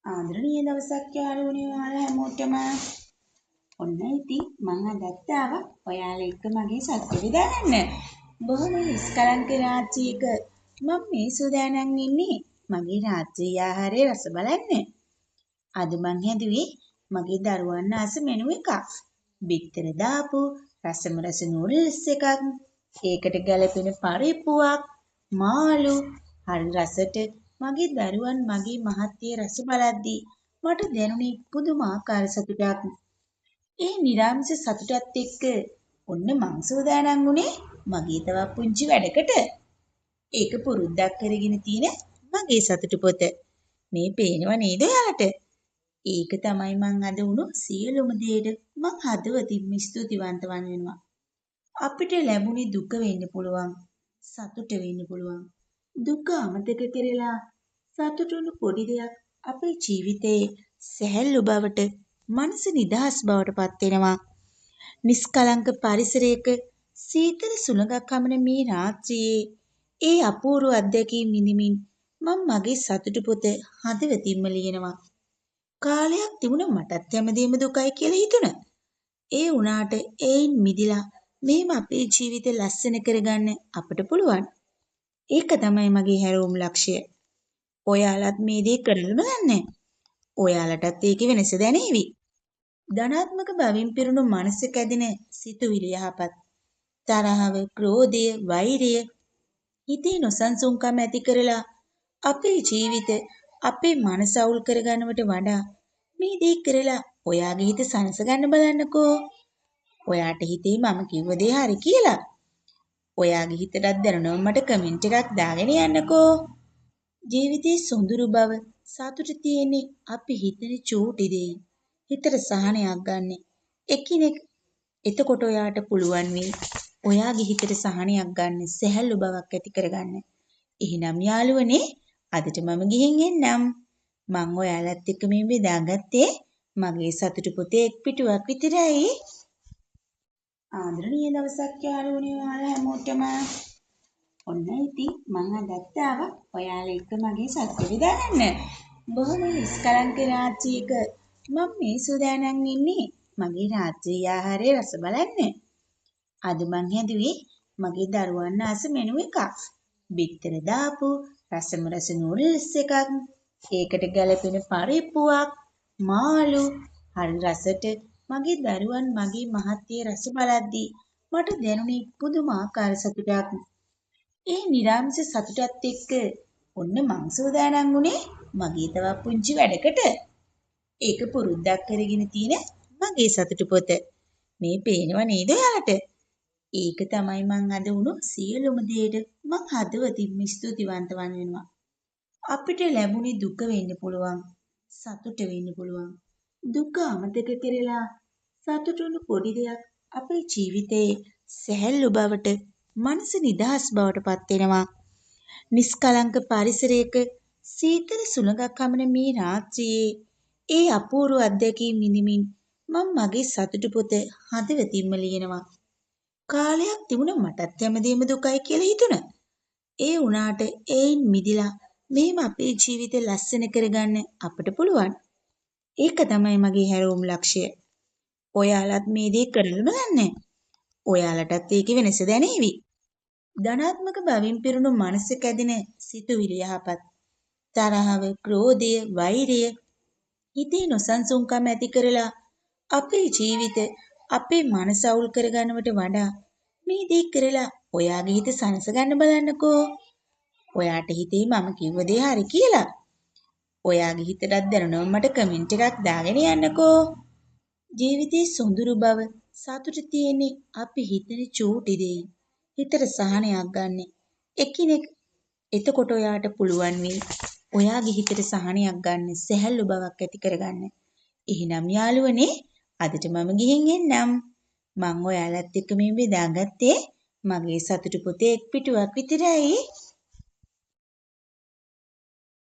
ආදරණීය දවසක් යාළුවනේ ඔයාලා හැමෝටම. ඔන්න ඉතින් මම අදත් ආවා ඔයාලා එක්ක මගේ සතුට බෙදාගන්න. බොහොම නිස්කලංක රාත්‍රියක මම මේ සූදානම් ඉන්නේ මගේ රාත්‍රී ආහාරය රස බලන්න. අද මං හැදුවේ මගේ දරුවන් ආස මෙනු එකක්. බිත්තර දාපු රසම රස නූඩල්ස් එකක්. ඒකට ගැලපෙන පරිප්පුවක්, මාළු, හරි රසට මගේ දරුවන් මගේ මහත්ය රස බලද්දී මට දැනුනේ පුදුමාකාර සතුටක්. ඒ නිරාමිෂ සතුටත් එක්ක ඔන්න මං සූදානම් වුණේ මගේ තවත් පුංචි වැඩකට. ඒක පුරුද්දක් කරගෙන තියෙන මගේ සතුට පොත. මේ පේනව නේද ඔයාලට? ඒක තමයි මං අද වුණු සියලුම දේට මං හදවතින්ම ස්තුතිවන්ත වෙනවා. අපිට ලැබුණේ දුක වෙන්න පුළුවන්, සතුට වෙන්න පුළුවන්. දුක අමතක කරලා සතුටුණු පොඩි දෙයක් අපේ ජීවිතයේ සැහැල්ලු බවට, මනස නිදහස් බවට පත් වෙනවා. නිස්කලංක පරිසරයක සීතල සුළඟක් හමන මේ රාත්‍රියේ ඒ අපූර්ව අත්දැකීම් විඳිමින් මම මගේ සතුට පොත හදවතින්ම ලියනවා. කාලයක් තිබුණා මටත් හැමදේම දුකයි කියලා හිතුණා. ඒ වුණාට ඒයින් මිදිලා මේම අපේ ජීවිත ලස්සන කරගන්න අපට පුළුවන්. ඒක තමයි මගේ හැරවුම් ලක්ෂ්‍යය. ඔයාලත් මේ දේ කරලම දන්නේ. ඔයාලටත් ඒකේ වෙනස දැනේවි. ධනාත්මක බවින් පිරුණු මනසක ඇදෙන සිතුවිලි යහපත්, තරහව, ක්‍රෝධය, වෛරය, හිතේ නොසන්සුන්කම ඇති කරලා අපේ ජීවිත අපේ මනස අවුල් කරගන්නවට වඩා මේ දේ කරලා ඔයාගේ හිත සනස ගන්න බලන්නකෝ. ඔයාට හිතේ මම කිව්ව දේ හරි කියලා. ඔයාගේ හිතටත් දැනුණම මට කමෙන්ට් එකක් දාගෙන යන්නකෝ. ජීවිතයේ සොඳුරු බව සතුට තියෙන්නේ අපි හිතන චූටි දෙයින්. හිතට සහනයක් ගන්න. එකිනෙක එතකොට ඔයාට පුළුවන් වෙයි ඔයාගේ හිතට සහනයක් ගන්න, සැහැල්ලු බවක් ඇති කරගන්න. එහෙනම් යාළුවනේ අදට මම ගිහින් එන්නම්. මං ඔයාලත් එක්ක මේ බෙදාගත්තේ මගේ සතුට පොතේ එක් පිටුවක් විතරයි. ආදරණීය දවසක් යාළුවනේ ඔයාලා හැමෝටම. ඔන්න ඉතින් මං අදත් ආවා ඔයාලා එක්ක මගේ සතුට බෙදාගන්න. බොහොම නිස්කලංක රාත්‍රියක මම මේ සූදානම් ඉන්නේ මගේ රාත්‍රී ආහාරය රස බලන්න. අද මං හැදුවේ මගේ දරුවන් ආස මෙනු එකක්. බිත්තර දාපු රසම රස නූඩල්ස් එකක්. ඒකට ගැලපෙන පරිප්පුවක්, මාළු, හරි රසට මගේ දරුවන් මගේ මහත්ය රස බලද්දී මට දැනුනේ පුදුමාකාර සතුටක්. ඒ නිරාමිෂ සතුටත් එක්ක ඔන්න මං සූදානම් වුණේ මගේ තවත් පුංචි වැඩකට. ඒක පුරුද්දක් කරගෙන තියෙන මගේ සතුට පොත. මේ පේනව නේද ඔයාලට? ඒක තමයි මං අද වුණු සියලුම දේට මං හදවතින්ම ස්තුතිවන්ත වෙනවා. අපිට ලැබුණේ දුක වෙන්න පුළුවන්, සතුට වෙන්න පුළුවන්. දුක අමතක කරලා සතුටුණු පොඩි දෙයක් අපේ ජීවිතයේ සැහැල්ලු බවට, මනස නිදහස් බවට පත් වෙනවා. නිස්කලංක පරිසරයක සීතල සුළඟක් හමන මේ රාත්‍රියේ ඒ අපූර්ව අත්දැකීම් විඳිමින් මම මගේ සතුට පොත හදවතින්ම ලියනවා. කාලයක් තිබුණා මටත් හැමදේම දුකයි කියලා හිතුණා. ඒ වුණාට ඒයින් මිදිලා මේම අපේ ජීවිත ලස්සන කරගන්න අපට පුළුවන්. ඒක තමයි මගේ හැරවුම් ලක්ෂ්‍යය. ඔයාලත් මේ දේ කරලම දන්නේ. ඔයාලටත් ඒකේ වෙනස දැනේවි. ධනාත්මක බවින් පිරුණු මනසක ඇදෙන සිතුවිලි යහපත්, තරහව, ක්‍රෝධය, වෛරය, හිතේ නොසන්සුන්කම ඇති කරලා අපේ ජීවිත අපේ මනස අවුල් කරගන්නවට වඩා මේ දේ කරලා ඔයාගේ හිත සනස ගන්න බලන්නකෝ. ඔයාට හිතේ මම කිව්ව දේ හරි කියලා. ඔයාගේ හිතටත් දැනුණම මට කමෙන්ට් එකක් දාගෙන යන්නකෝ. ජීවිතයේ සොඳුරු බව සතුට තියෙන්නේ අපි හිතන චූටි දෙයින්. හිතට සහනයක් ගන්න. එකිනෙක එතකොට ඔයාට පුළුවන් වෙයි ඔයාගේ හිතට සහනයක් ගන්න, සැහැල්ලු බවක් ඇති කරගන්න. එහෙනම් යාළුවනේ අදට මම ගිහින් එන්නම්. මං ඔයාලත් එක්ක මේ බෙදාගත්තේ මගේ සතුට පොතේ එක් පිටුවක් විතරයි.